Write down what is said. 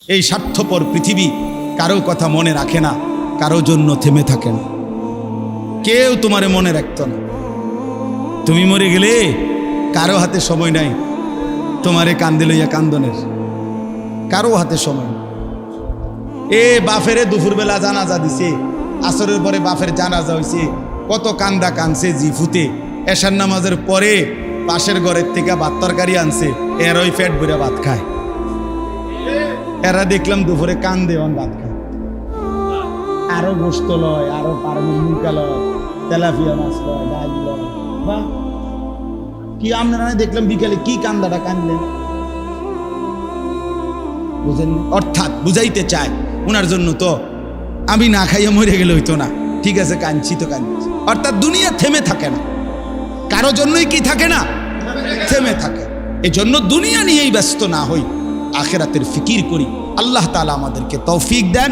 এই স্বার্থপর পৃথিবী কারো কথা মনে রাখে না, কারো জন্য থেমে থাকে না, কেউ তোমারে মনে রাখতো না। তুমি মরে গেলে কারো হাতে সময় নাই তোমারে কান্দে লইয়া কান্দনের, কারো হাতে সময় নেই। এ বাফেরে দুপুরবেলা জানাজা দিছে, আসরের পরে বাফের জানাজা হয়েছে, কত কান্দা কানছে জিফুতে। এশার নামাজের পরে পাশের ঘরের থেকে ভাত তরকারি আনছে, এরাই পেট ভরে ভাত খায়। এরা দেখলাম দুপুরে কান্দে ভাত খায়, আরো গোস্ত লয়, আরো পারমির মুরগা লয়, তেলাপিয়া মাছ লয়, ডাল লয়। বাহ, কি আপনারা দেখলাম বিকালে কি কান্দাটা কানলেন, বুঝেন? অর্থাৎ বুঝাইতে চায় ওনার জন্য তো আমি না খাইয়ে মরে গেলে হইতো না, ঠিক আছে কাঁদছি তো কাঁদছি। অর্থাৎ দুনিয়া থেমে থাকে না, কারো জন্যই কি থাকে না, থেমে থাকে। এই জন্য দুনিয়া নিয়েই ব্যস্ত না হই, আখিরাতের ফিকির করি। আল্লাহ তাআলা আমাদেরকে তৌফিক দেন।